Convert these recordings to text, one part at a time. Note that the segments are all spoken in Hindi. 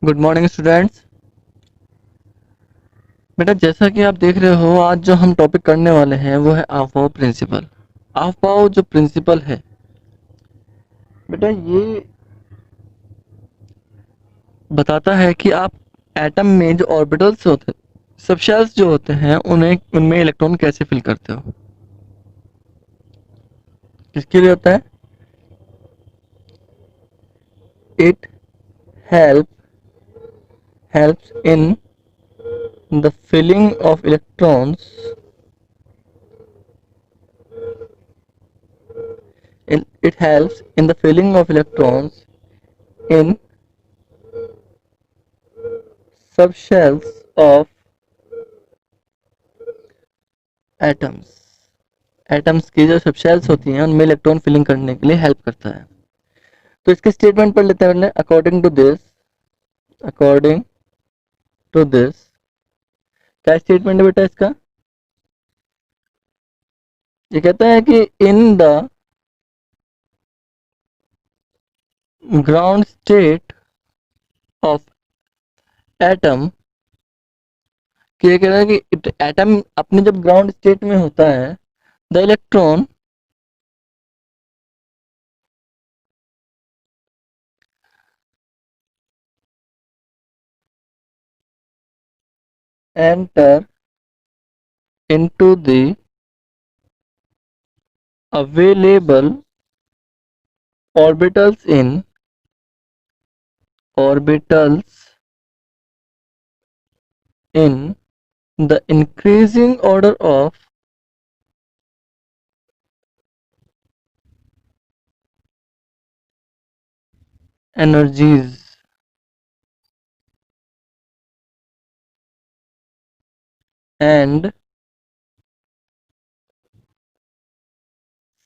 Good morning students. बेटा जैसा कि आप देख रहे हो, आज जो हम टॉपिक करने वाले हैं वो है अफबाओ प्रिंसिपल। अफबाओ जो प्रिंसिपल है बेटा, ये बताता है कि आप एटम में जो ऑर्बिटल्स होते हैं, सब शेल्स जो होते हैं, उन्हें उनमें इलेक्ट्रॉन कैसे फिल करते हो। किसके लिए होता है? It help helps in the filling of electrons it helps in the filling of electrons in subshells of atoms. Atoms की जो सबशेल्स होती हैं उनमें इलेक्ट्रॉन फिलिंग करने के लिए हेल्प करता है। तो इसके स्टेटमेंट पढ़ लेते हैं पहले। अकॉर्डिंग टू दिस क्या स्टेटमेंट है बेटा इसका? ये कहता है कि in the ground state of atom, कि ये कह रहा है कि एटम अपने जब ग्राउंड स्टेट में होता है, the electron enter into the available orbitals in the increasing order of energies and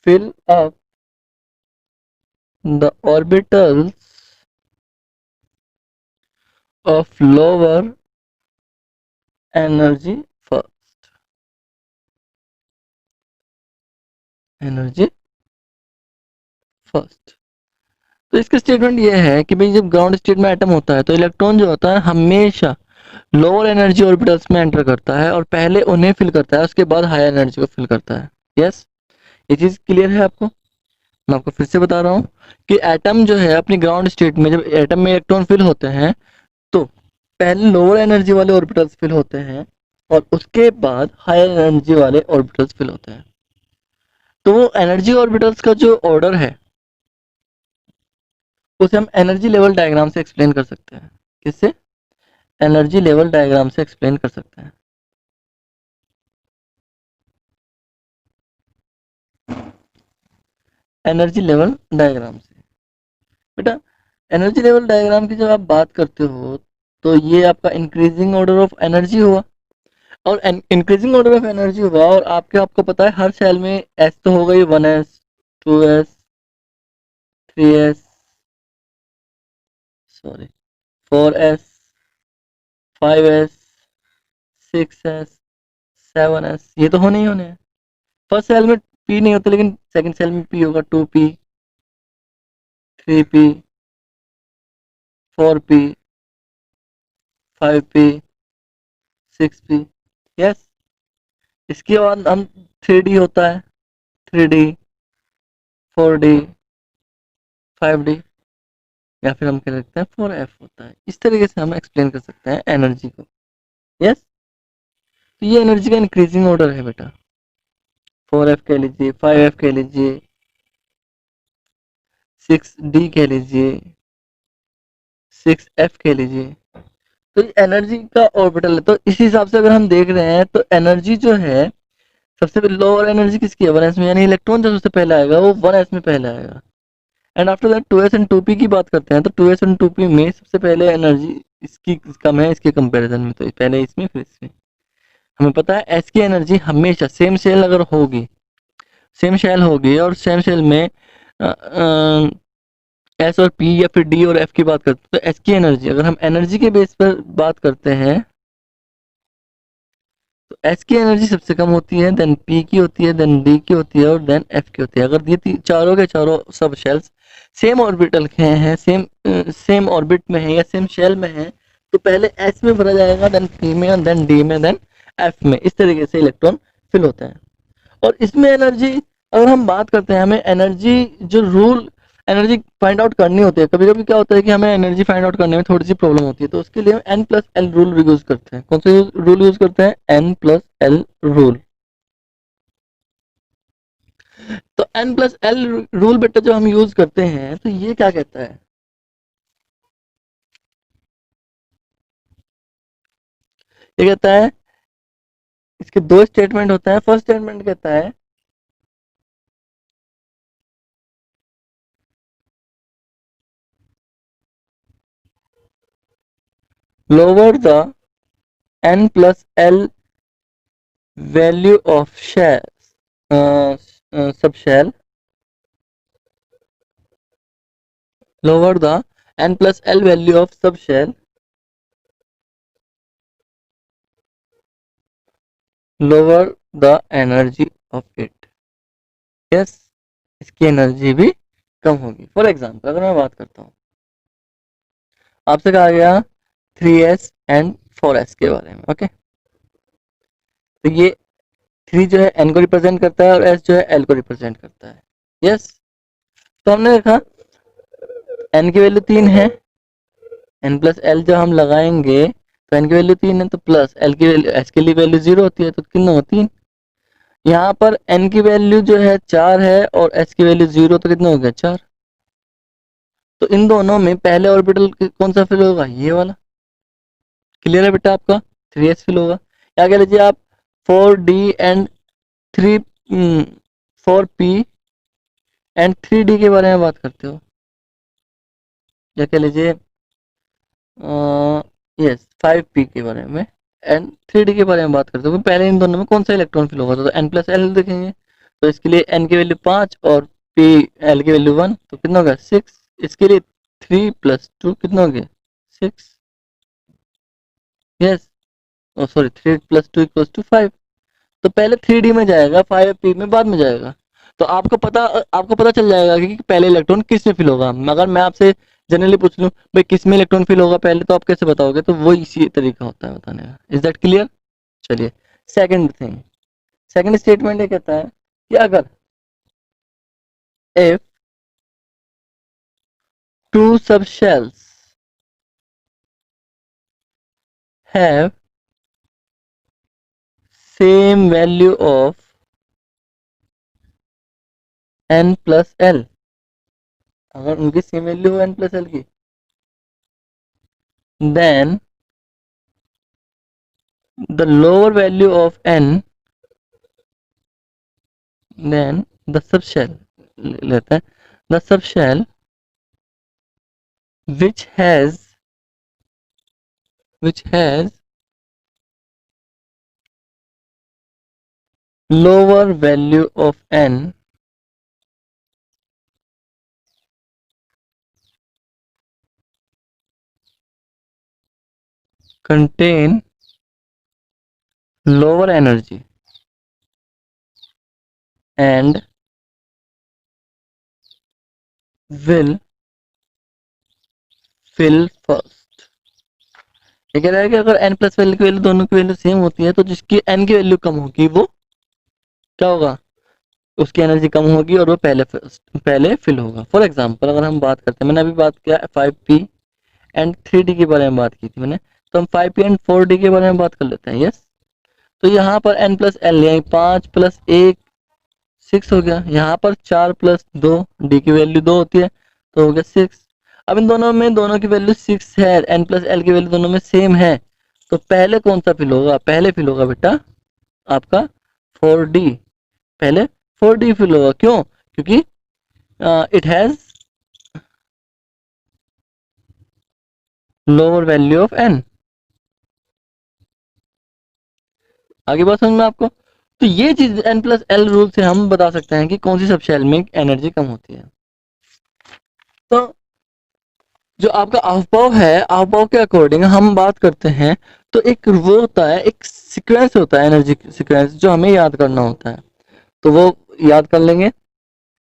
fill up the orbitals of lower energy first। Energy first. तो इसका स्टेटमेंट ये है कि भाई जब ग्राउंड स्टेट में एटम होता है तो इलेक्ट्रॉन जो होता है हमेशा लोअर एनर्जी ऑर्बिटल्स में एंटर करता है और पहले उन्हें फिल करता है, उसके बाद हायर एनर्जी को फिल करता है। यस, ये चीज क्लियर है आपको? मैं आपको फिर से बता रहा हूँ कि एटम जो है अपनी ग्राउंड स्टेट में, जब एटम में इलेक्ट्रॉन फिल होते हैं तो पहले लोअर एनर्जी वाले ऑर्बिटल्स फिल होते हैं और उसके बाद हायर एनर्जी वाले ऑर्बिटल्स फिल होते हैं। तो वो एनर्जी ऑर्बिटल्स का जो ऑर्डर है उसे हम एनर्जी लेवल डायग्राम से एक्सप्लेन कर सकते हैं। किससे? एनर्जी लेवल डायग्राम से एक्सप्लेन कर सकते हैं। एनर्जी लेवल डायग्राम से बेटा, एनर्जी लेवल डायग्राम की जब आप बात करते हो तो ये आपका इंक्रीजिंग ऑर्डर ऑफ एनर्जी हुआ, और इंक्रीजिंग ऑर्डर ऑफ एनर्जी हुआ, और आपको पता है हर सेल में एस तो हो गई, 1s, 2s, 3s, sorry 4s, 5s, 6s, 7s, ये तो होने ही होने हैं। फर्स्ट सेल में पी नहीं होता, लेकिन सेकंड सेल में पी होगा, 2p, 3p, 4p, 5p, 6p। Yes, इसके बाद हम 3d होता है, 3d, 4d, 5d, या फिर हम कह सकते हैं 4f होता है। इस तरीके से हम एक्सप्लेन कर सकते हैं एनर्जी को। यस, तो ये एनर्जी का इंक्रीजिंग ऑर्डर है बेटा। 4f कह लीजिए, 5f कह लीजिए, 6d कह लीजिए, 6f कह लीजिए। तो ये एनर्जी का ऑर्बिटल है। तो इस हिसाब से अगर हम देख रहे हैं तो एनर्जी जो है, सबसे लोअर एनर्जी किसकी है? 1s में, यानी इलेक्ट्रॉन जो सबसे पहले आएगा वो 1s में पहले आएगा। And after that 2s and 2p की बात करते हैं तो 2s एंड 2p में सबसे पहले एनर्जी इसकी कम है इसके कंपैरिजन में, तो पहले इसमें फिर इसमें। हमें पता है एस की एनर्जी हमेशा सेम सेल अगर होगी, सेम शेल होगी और सेम सेल में एस और पी या फिर डी और एफ की बात करते हैं तो एस की एनर्जी, अगर हम एनर्जी के बेस पर बात करते हैं तो एस की एनर्जी सबसे कम होती है, देन पी की होती है, देन डी की होती है और देन एफ की होती है। अगर ये चारों के चारों सब शेल्स सेम ऑर्बिटल के हैं, सेम ऑर्बिट में है या सेम शेल में है, तो पहले एस में भरा जाएगा, देन पी में, देन डी में, देन एफ में। इस तरीके से इलेक्ट्रॉन फिल होते हैं। और इसमें एनर्जी, अगर हम बात करते हैं, हमें एनर्जी जो रूल एनर्जी फाइंड आउट करनी होती है, कभी कभी क्या होता है कि हमें एनर्जी फाइंड आउट करने में थोड़ी सी प्रॉब्लम होती है, तो उसके लिए हम N plus L rule use करते हैं। कौन सा रूल यूज करते हैं? N plus L rule. तो एन प्लस एल रूल बेटा जो हम यूज करते हैं, तो ये क्या कहता है? ये कहता है, इसके दो स्टेटमेंट होता है। फर्स्ट स्टेटमेंट कहता है lower the n plus L value of shell subshell, lower the n plus L value of subshell, lower the energy of it. yes, इसकी एनर्जी भी कम होगी। फॉर एग्जाम्पल अगर मैं बात करता हूँ, आपसे कहा गया 3s एंड 4s के बारे में। ओके, तो ये 3 जो है n को रिप्रेजेंट करता है और s जो है l को रिप्रेजेंट करता है। यस, तो हमने देखा n की वैल्यू 3 है, n प्लस एल जो हम लगाएंगे, तो n की वैल्यू 3 है, तो प्लस एल की वैल्यू, s के लिए वैल्यू 0 होती है, तो कितना हो 3। यहाँ पर n की वैल्यू जो है 4 है और s की वैल्यू 0, तो कितना हो गया 4। तो इन दोनों में पहले ऑर्बिटल कौन सा फिल होगा? ये वाला। क्लियर है बेटा आपका? 3s फिल होगा। या कह लीजिए आप 4d and 3 4p and 3d के बारे में बात करते हो, या कह लीजिए यस 5p के बारे में एंड 3d के बारे में बात करते हो, तो पहले इन दोनों में कौन सा इलेक्ट्रॉन फिल होगा? तो n प्लस एल देखेंगे, तो इसके लिए n की वैल्यू 5 और p l की वैल्यू 1, तो कितना होगा 6। इसके लिए 3 प्लस 2 कितना हो गया 6। Yes, sorry 3 plus 2 equals to 5। तो पहले 3D में जाएगा, 5p में बाद में जाएगा। तो आपको पता चल जाएगा कि पहले इलेक्ट्रॉन किस में फिल होगा। अगर मैं आपसे जनरली पूछ लूं भाई किस में इलेक्ट्रॉन फिल होगा पहले, तो आप कैसे बताओगे? तो वो इसी तरीका होता है बताने का। Is that clear? चलिए, सेकंड थिंग, सेकंड स्टेटमेंट ये कहता है कि अगर इफ टू सब shells have same value of n plus L, अगर उनकी सेम वैल्यू हो n प्लस एल की, then the lower value of n, then the subshell लेते हैं, the subshell which has lower value of n contain lower energy and will fill first। ये कह रहा है कि अगर n प्लस वैल्यू की वैल्यू दोनों की वैल्यू सेम होती है, तो जिसकी n की वैल्यू कम होगी वो क्या होगा? उसकी एनर्जी कम होगी और वो पहले फिल होगा। फॉर एग्जाम्पल अगर हम बात करते हैं, मैंने अभी बात किया 5p एंड 3d के बारे में बात की थी मैंने, तो हम 5p एंड 4d के बारे में बात कर लेते हैं। यस, तो यहाँ पर n प्लस एल यानी 5 प्लस 1 6 हो गया। यहाँ पर 4 प्लस 2 d की वैल्यू 2 होती है, तो हो गया 6। अब इन दोनों में दोनों की वैल्यू 6 है, n प्लस एल की वैल्यू दोनों में सेम है, तो पहले कौन सा फिल होगा? पहले फिल होगा बेटा आपका 4d। पहले 4d फिल होगा। क्यों? क्योंकि it has lower value of n। आगे बात समझ में आपको? तो ये चीज n प्लस एल रूल से हम बता सकते हैं कि कौन सी सब शेल में एनर्जी कम होती है। तो जो आपका अवपाव है, अवपाव के अकॉर्डिंग हम बात करते हैं, तो एक वो होता है, एक सीक्वेंस होता है, एनर्जी सीक्वेंस, जो हमें याद करना होता है। तो वो याद कर लेंगे।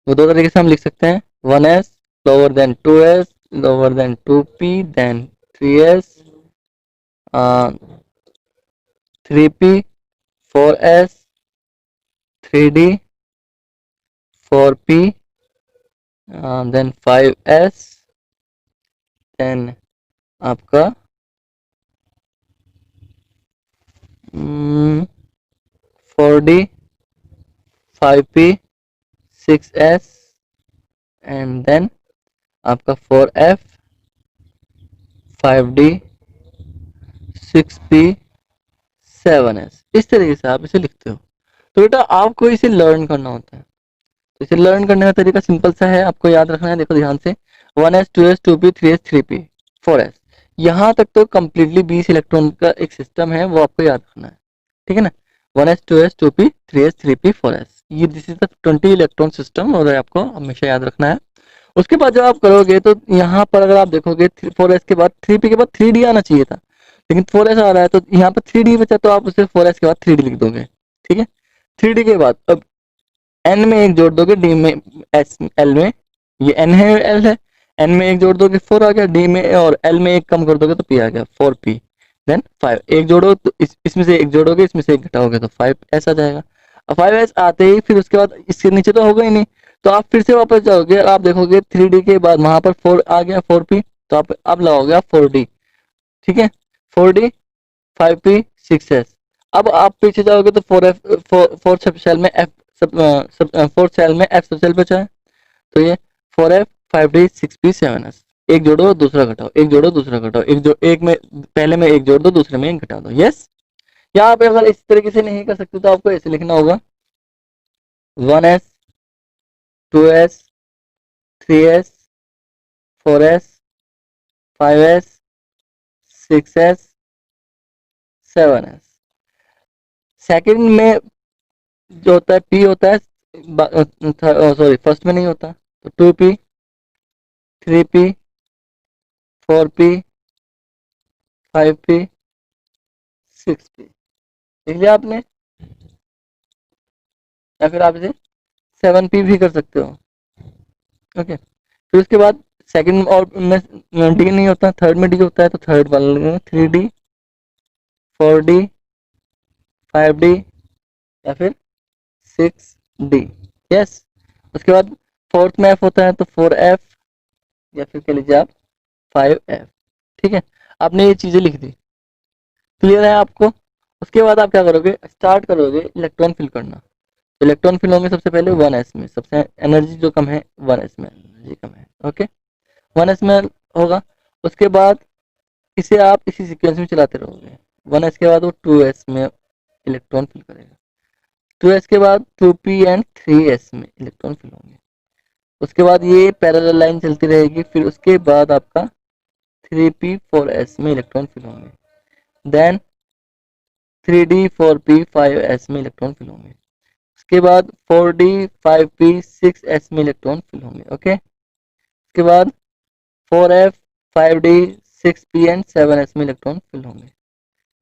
वो दो तरीके से हम लिख सकते हैं, 1s lower than 2s lower than 2p than 3s 3p 4s 3d 4p than 5s देन आपका 4d 5p 6s and then आपका 4f 5d 6p 7s। इस तरीके से आप इसे लिखते हो। तो बेटा आपको इसे लर्न करना होता है। तो इसे लर्न करने का तरीका सिंपल सा है, आपको याद रखना है। देखो ध्यान से, 1s 2s 2p 3s 3p 4s, यहाँ तक तो कम्प्लीटली 20 इलेक्ट्रॉन का एक सिस्टम है, वो आपको याद रखना है। ठीक है ना, 1s 2s 2p 3s 3p 4s, ये this is the 20 electron system, और आपको हमेशा याद रखना है। उसके बाद जब आप करोगे तो यहाँ पर अगर आप देखोगे 4s के बाद 3p के बाद 3d आना चाहिए था, लेकिन 4s आ रहा है, तो यहाँ पर 3d बचा, तो आप उसे 4s के बाद 3d लिख दोगे। ठीक है, 3d के बाद अब एन में एक जोड़ दोगे, डी में एस एल में, ये एन है एल है, एन में एक जोड़ दोगे 4 आ गया, डी में और एल में एक कम कर दोगे तो पी आ गया 4p देन 5, एक जोड़ो तो इसमें से एक जोड़ोगे, इसमें से एक घटाओगे तो 5s आ जाएगा। अब 5s आते ही फिर उसके बाद इसके नीचे तो होगा ही नहीं, तो आप फिर से वापस जाओगे और आप देखोगे 3d के बाद वहां पर 4 आ गया 4p, तो आप अब लगाओगे आप 4d। ठीक है, 4d 5p 6s। अब आप पीछे जाओगे तो 4 सब सेल में f सब 4 सेल में f सब सेल बचा है, तो ये 4f 5d 6p 7s। एक जोड़ो दूसरा घटाओ, एक जोड़ो दूसरा घटाओ, एक में पहले में एक जोड़ दो, दूसरे में एक घटा दो। यस, या आप अगर इस तरीके से नहीं कर सकते तो आपको ऐसे लिखना होगा 1s 2s 3s 4s 5s 6s 7s। Second में जो होता है p होता है, सॉरी फर्स्ट में नहीं होता, तो 2p 3p 4p 5p 6p लिख लिया आपने, या फिर आप इसे 7p भी कर सकते हो। ओके, फिर उसके बाद सेकंड और में डी नहीं होता, थर्ड में डी होता है, तो थर्ड वाला लगेगा 3d 4d 5d या फिर 6d। यस, उसके बाद फोर्थ में f होता है, तो 4f या फिर कह लीजिए आप 5f। ठीक है, आपने ये चीजें लिख दी, क्लियर है आपको। उसके बाद आप क्या करोगे, स्टार्ट करोगे इलेक्ट्रॉन फिल करना। इलेक्ट्रॉन फिल होंगे सबसे पहले 1s में, सबसे एनर्जी जो कम है 1s में एनर्जी कम है। ओके, 1s में होगा। उसके बाद इसे आप इसी सीक्वेंस में चलाते रहोगे, 1s के बाद वो 2s में इलेक्ट्रॉन फिल करेगा, 2s के बाद 2p एंड 3s में इलेक्ट्रॉन फिल होंगे। उसके बाद ये पैरेलल लाइन चलती रहेगी, फिर उसके बाद आपका 3p 4s में इलेक्ट्रॉन फिल होंगे, देन 3d 4p 5s में इलेक्ट्रॉन फिल होंगे। उसके बाद 4d 5p 6s में इलेक्ट्रॉन फिल होंगे। ओके, उसके बाद 4f 5d 6p and 7s में इलेक्ट्रॉन फिल होंगे,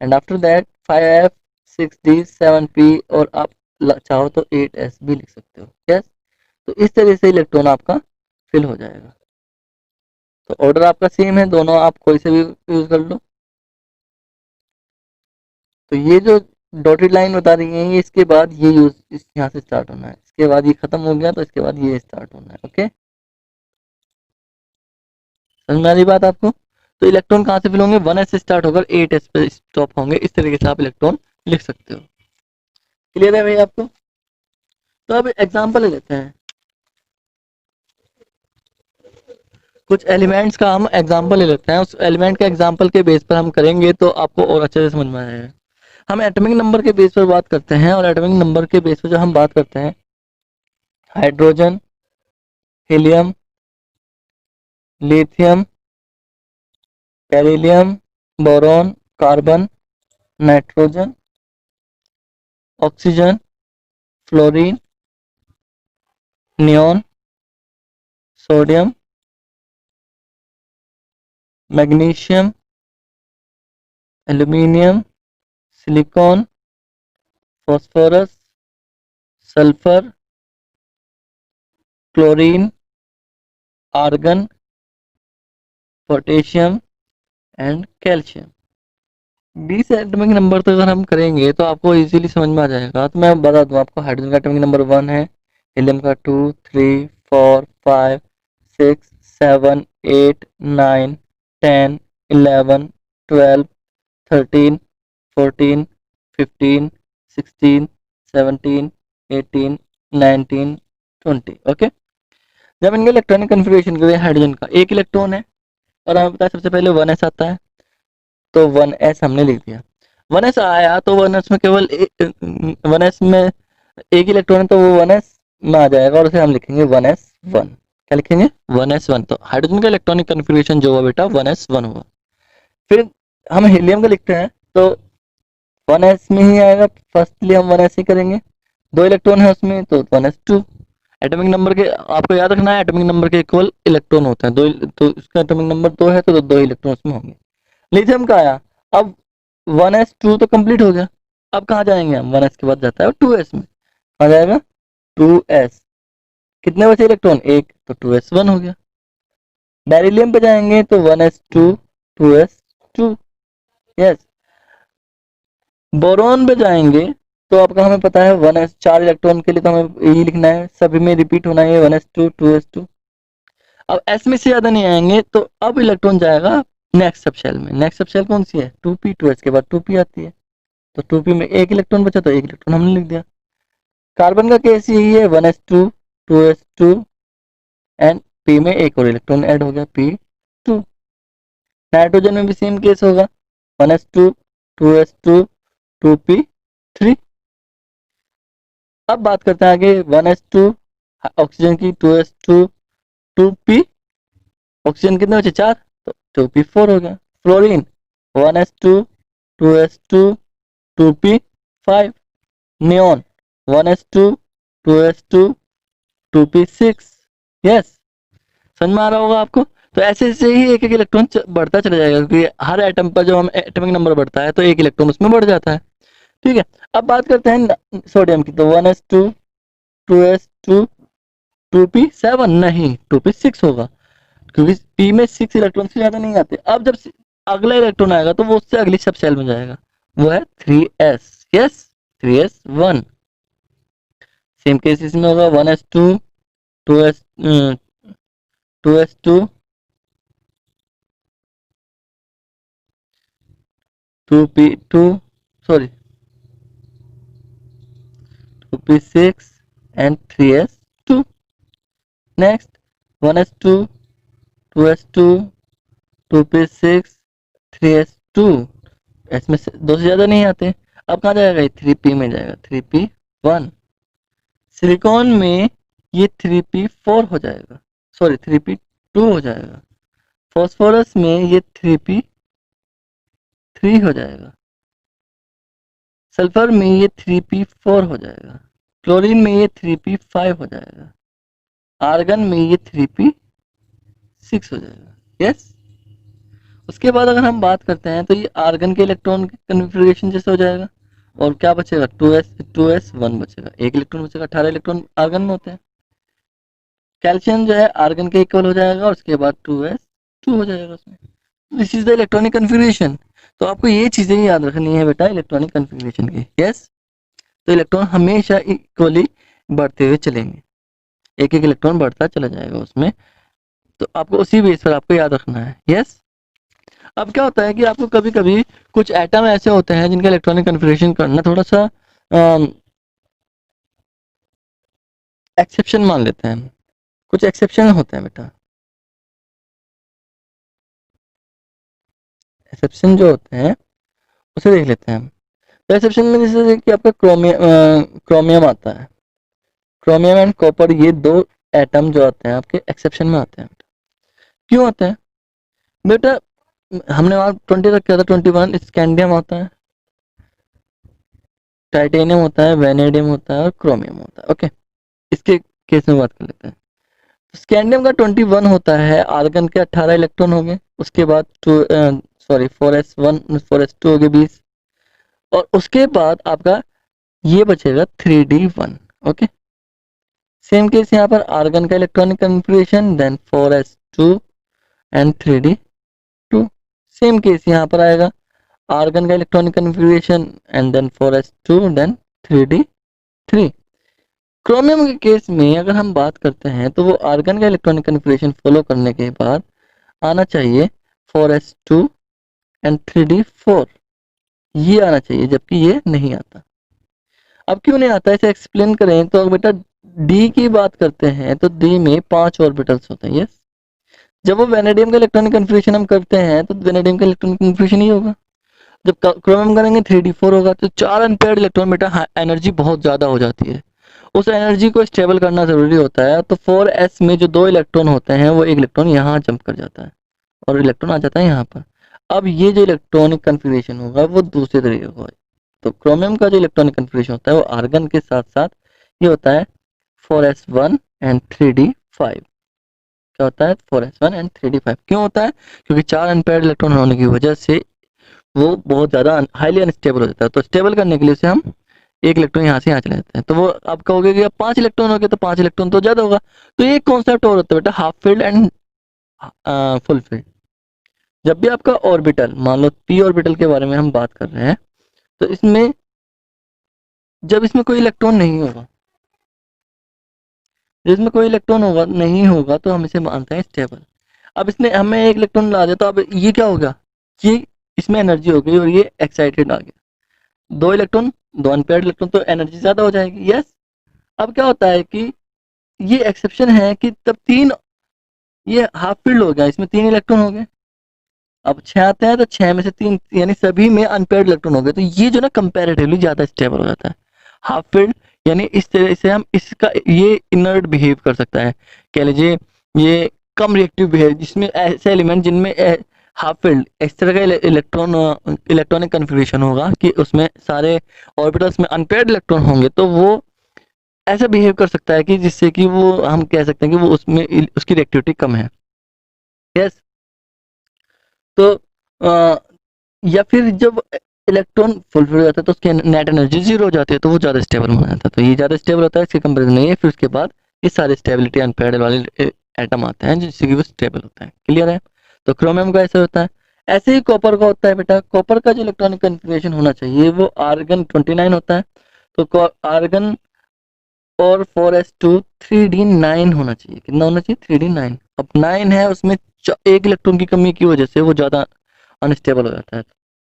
and after that 5f 6d 7p और आप चाहो तो 8s भी लिख सकते हो। यस, तो इस तरह से इलेक्ट्रॉन आपका फिल हो जाएगा। तो ऑर्डर आपका सेम है, दोनों आप कोई से भी यूज कर लो। तो ये जो डॉटेड लाइन बता रही है, ये इसके बाद ये यूज इस यहाँ से स्टार्ट होना है, इसके बाद ये खत्म हो गया तो इसके बाद ये स्टार्ट होना है। ओके, समझ में आ रही बात आपको। तो इलेक्ट्रॉन कहाँ से फिल होंगे, 1s से स्टार्ट होकर 8s पे स्टॉप होंगे, इस तरीके से आप इलेक्ट्रॉन लिख सकते हो। क्लियर है भाई आपको। तो अब एग्जाम्पल ले लेते हैं, कुछ एलिमेंट्स का हम एग्जाम्पल ले लेते हैं, उस एलिमेंट के एग्जाम्पल के बेस पर हम करेंगे तो आपको और अच्छे से समझ में आएगा। हम एटॉमिक नंबर के बेस पर बात करते हैं, और एटॉमिक नंबर के बेस पर जो हम बात करते हैं, hydrogen, helium, lithium, beryllium, boron, carbon, nitrogen, oxygen, fluorine, neon, sodium, magnesium, aluminium, silicon, phosphorus, sulphur, chlorine, argon, potassium and calcium. 20 atomic number तक अगर हम करेंगे तो आपको इजीली समझ में आ जाएगा। तो मैं बता दूं आपको, हाइड्रोजन का एटॉमिक नंबर 1 है, हीलियम का 2, 3, 4, 5, 6, 7, 8, 9, 10, 11, 12, 13, 14, 15, 16, 17, 18, 19, 20। ओके। जब इनके इलेक्ट्रॉनिक कन्फिग्रेशन के लिए हाइड्रोजन का एक इलेक्ट्रॉन है और हमें पता है सबसे पहले 1s आता है, तो 1s हमने लिख दिया। 1s आया तो 1s में केवल 1s में एक इलेक्ट्रॉन है, तो वो 1s में आ जाएगा और उसे हम लिखेंगे 1s1। क्या लिखेंगे? 1s1। तो हाइड्रोजन का इलेक्ट्रॉनिक कन्फिग्रेशन जो हुआ बेटा 1s1 हुआ। फिर हम हीलियम का लिखते हैं तो 1s में ही आएगा, फर्स्टली हम 1s ही करेंगे, 2 इलेक्ट्रॉन है उसमें तो 1s2। एटॉमिक नंबर के आपको याद रखना है, एटॉमिक नंबर के इक्वल इलेक्ट्रॉन होता है, दो, तो इसका एटॉमिक नंबर 2 है तो 2 इलेक्ट्रॉन उसमें होंगे। लिथियम का आया, अब 1s2 तो कंप्लीट हो गया। अब कहाँ जाएंगे हम? 1s के बाद जाता है 2s में, कहाँ जाएगा? 2s। कितने बचे इलेक्ट्रॉन? एक, तो 2s1 हो गया। बेरिलियम पे जाएंगे तो 1s2, 2s2। यस। बोरॉन पे जाएंगे तो आपका हमें पता है 1s, 4 इलेक्ट्रॉन के लिए तो हमें यही लिखना है, सभी में रिपीट होना है 1s2, 2s2। अब s में से ज्यादा नहीं आएंगे तो अब इलेक्ट्रॉन जाएगा नेक्स्ट सब शेल में। नेक्स्ट सब शेल कौन सी है? 2p। 2s के बाद 2p आती है, तो 2p में एक इलेक्ट्रॉन बचा तो एक इलेक्ट्रॉन हमने लिख दिया। कार्बन का केस यही है, 1s2, 2s2 एंड p में एक और इलेक्ट्रॉन ऐड हो गया, p2। नाइट्रोजन में भी सेम केस होगा, 1s2, 2s2, 2p3। अब बात करते हैं आगे 1s2 ऑक्सीजन की, 2s2, 2p, ऑक्सीजन कितने बचे? 4, तो 2p4 हो गया। Fluorine 1s2, 2s2, 2p5। Neon 1s2, 2s2, 2p6। Yes, समझ में आ रहा होगा आपको। तो ऐसे ऐसे ही एक एक इलेक्ट्रॉन बढ़ता चला जाएगा, क्योंकि हर एटम पर जो हम एटॉमिक नंबर बढ़ता है तो एक इलेक्ट्रॉन उसमें बढ़ जाता है। ठीक है। अब बात करते हैं सोडियम की, तो 1s2, 2s2, 2p7 नहीं, 2p6 होगा, क्योंकि p में 6 इलेक्ट्रॉन से ज्यादा नहीं आते। अब जब अगला इलेक्ट्रॉन आएगा तो वो उससे अगली सब सेल में जाएगा, वो है 3s। Yes, 3s1। Same case इसमें होगा, 1s2, 2s 2s2, 2p2, sorry 2p6 and 3s2। Next 1s2, 2s2, 2p6, 3s2। इसमें से दो से ज्यादा नहीं आते। अब कहाँ जाएगा? ये 3p में जाएगा, 3p1। सिलिकॉन में ये 3p4 हो जाएगा, सॉरी 3p2 हो जाएगा। फॉस्फोरस में ये 3p3 हो जाएगा। सल्फर में ये 3p4 हो जाएगा। क्लोरीन में ये 3p5 हो जाएगा। आर्गन में ये 3p6 हो जाएगा। यस। उसके बाद अगर हम बात करते हैं तो ये आर्गन के इलेक्ट्रॉन कन्फिग्रेशन जैसे हो जाएगा, और क्या बचेगा? 2s1 बचेगा, एक इलेक्ट्रॉन बचेगा। 18 इलेक्ट्रॉन आर्गन में होते हैं। कैल्शियम जो है आर्गन के इक्वल हो जाएगा और उसके बाद 2s2 हो जाएगा उसमें। This is the electronic configuration. तो आपको ये चीजें याद रखनी है बेटा इलेक्ट्रॉनिक कन्फिग्रेशन की। यस। तो इलेक्ट्रॉन हमेशा इक्वली बढ़ते हुए चलेंगे, एक एक इलेक्ट्रॉन बढ़ता चला जाएगा उसमें, तो आपको उसी बेस पर आपको याद रखना है। यस। अब क्या होता है कि आपको कभी कभी कुछ एटम ऐसे होते हैं जिनका इलेक्ट्रॉनिक कन्फिग्रेशन करना थोड़ा सा एक्सेप्शन मान लेते हैं। कुछ एक्सेप्शन होते हैं बेटा, एक्सेप्शन जो होते हैं उसे देख लेते हैं हम। तो एक्सेप्शन में जैसे कि आपका क्रोमियम आता है, क्रोमियम एंड कॉपर, ये दो एटम जो आते हैं आपके एक्सेप्शन में आते हैं। क्यों आते हैं बेटा? हमने वहां 20 तक किया था, 21 स्कैंडियम होता है, टाइटेनियम होता है, वेनेडियम होता है और क्रोमियम होता है। ओके, इसके केस में बात कर लेते हैं। स्कैंडियम का 21 होता है, आर्गन के 18 इलेक्ट्रॉन होंगे, उसके बाद सॉरी 4s1 4s2 हो गए 20, और उसके बाद आपका ये बचेगा 3d1। ओके, सेम केस यहाँ पर आर्गन का electronic configuration, then 4s2 and 3d2। Same case यहाँ पर आएगा, आर्गन का electronic configuration and then 4s2 then 3d3। Chromium के केस में अगर हम बात करते हैं तो वो आर्गन का इलेक्ट्रॉनिक कन्फिग्रेशन फॉलो करने के बाद आना चाहिए 4s2 एंड 3d4, ये आना चाहिए, जबकि ये नहीं आता। अब क्यों नहीं आता, इसे एक्सप्लेन करें तो बेटा डी की बात करते हैं तो डी में 5 ऑर्बिटल्स होते हैं। यस, जब वो वेनेडियम का इलेक्ट्रॉनिक कन्फिग्रेशन हम करते हैं तो वेनेडियम का इलेक्ट्रॉनिक कन्फिग्रेशन ही होगा। जब क्रोमियम करेंगे 3d4 होगा, तो 4 अनपेयर्ड इलेक्ट्रॉन बेटा एनर्जी बहुत ज्यादा हो जाती है, उस एनर्जी को स्टेबल करना जरूरी होता है। तो 4s में जो 2 इलेक्ट्रॉन होते हैं वो एक इलेक्ट्रॉन यहाँ जंप कर जाता है और इलेक्ट्रॉन आ जाता है यहाँ पर। अब ये जो इलेक्ट्रॉनिक कन्फिग्रेशन होगा वो दूसरे तरीके का होगा। तो क्रोमियम का जो इलेक्ट्रॉनिक कन्फिग्रेशन होता है वो आर्गन के साथ साथ ये होता है 4s1 एंड 3d5। क्या होता है 4s1 एंड 3d5 क्यों होता है, क्योंकि 4 अनपेयर्ड इलेक्ट्रॉन होने की वजह से वो बहुत ज्यादा हाईली अनस्टेबल हो जाता है। तो स्टेबल करने के लिए उसे हम एक इलेक्ट्रॉन यहाँ से यहाँ चले जाते हैं। तो वो आप कहोगे कि अब 5 इलेक्ट्रॉन हो गए, तो 5 इलेक्ट्रॉन तो ज्यादा होगा। तो ये कॉन्सेप्ट और होता है बेटा half field and full field. जब भी आपका ऑर्बिटल, मान लो पी ऑर्बिटल के बारे में हम बात कर रहे हैं, तो इसमें जब इसमें कोई इलेक्ट्रॉन नहीं होगा, जिसमें कोई इलेक्ट्रॉन होगा नहीं होगा तो हम इसे मानते हैं स्टेबल। अब इसने हमें एक इलेक्ट्रॉन ला दिया, तो अब ये क्या होगा, ये इसमें एनर्जी हो गई और ये एक्साइटेड आ गया। 2 इलेक्ट्रॉन, 2 अनपेयर्ड इलेक्ट्रॉन, तो एनर्जी ज्यादा हो जाएगी। यस, अब क्या होता है कि ये एक्सेप्शन है कि तब 3, ये हाफ फील्ड हो गया, इसमें 3 इलेक्ट्रॉन हो गए। अब 6 आते हैं तो 6 में से 3 यानी सभी में अनपेयर्ड इलेक्ट्रॉन हो गए, तो ये जो ना कंपैरेटिवली ज्यादा स्टेबल हो जाता है। हाफ फील्ड यानी इस तरह से हम इसका ये इनर्ट बिहेव कर सकता है, कह लीजिए ये कम रिएक्टिव बिहेव, जिसमें ऐसे एलिमेंट जिनमें हाफ फील्ड इस तरह का इलेक्ट्रॉनिक कन्फिग्रेशन होगा कि उसमें सारे ऑर्बिटल्स में अनपेयर्ड इलेक्ट्रॉन होंगे, तो वो ऐसा बिहेव कर सकता है कि जिससे कि वो हम कह सकते हैं कि वो उसमें उसकी रिएक्टिविटी कम है। यस, तो या फिर जब इलेक्ट्रॉन फुलफिल हो जाता है तो उसकी नेट एनर्जी 0 हो जाती है, तो वो ज़्यादा स्टेबल माना जाता है। तो ये ज़्यादा स्टेबल होता है, इसके कंपेरिजन नहीं है। फिर उसके बाद ये सारे स्टेबिलिटी अनपेयर्ड वाले एटम आते हैं जिससे कि वो स्टेबल होता है। क्लियर है? तो क्रोमियम का ऐसा होता है। ऐसे ही कॉपर का होता है बेटा। कॉपर का जो इलेक्ट्रॉनिक कन्फिग्रेशन होना चाहिए वो आर्गन 29 होता है, तो आर्गन और 4s2 3d9 होना चाहिए। कितना होना चाहिए? 3d9। अब 9 है, उसमें एक इलेक्ट्रॉन की कमी की वजह से वो ज्यादा अनस्टेबल हो जाता है।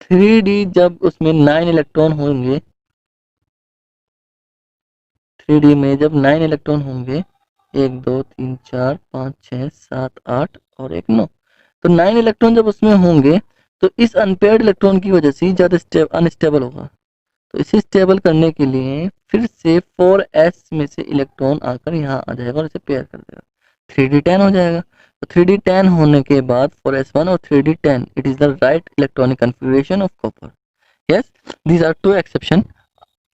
3d जब उसमें 9 इलेक्ट्रॉन होंगे, 3d में जब 9 इलेक्ट्रॉन होंगे, 1 2 3 4 5 6 7 8 और 1 9, तो 9 इलेक्ट्रॉन जब उसमें होंगे तो इस अनपेयर्ड इलेक्ट्रॉन की वजह से ज्यादा अनस्टेबल होगा। तो इसे स्टेबल करने के लिए फिर से 4s में से इलेक्ट्रॉन आकर यहाँ आ जाएगा और इसे पेयर कर देगा, 3d10 हो जाएगा। तो 3d10 होने के बाद 4s1 और 3d10, it is the right electronic configuration of copper. Yes, these are 2 exception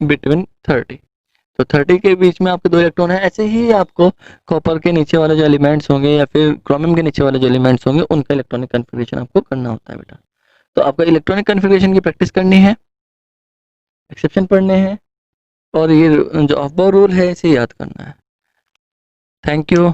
between 30। तो 30 के बीच में आपके 2 इलेक्ट्रॉन है। ऐसे ही आपको कॉपर के नीचे वाले जो एलिमेंट्स होंगे या फिर क्रोमियम के नीचे वाले जो एलिमेंट्स होंगे उनका इलेक्ट्रॉनिक कन्फिग्रेशन आपको करना होता है बेटा। तो आपको इलेक्ट्रॉनिक कन्फिग्रेशन की प्रैक्टिस करनी है, एक्सेप्शन पढ़ने हैं, और ये जो अफबाउ रूल है इसे याद करना है। Thank you.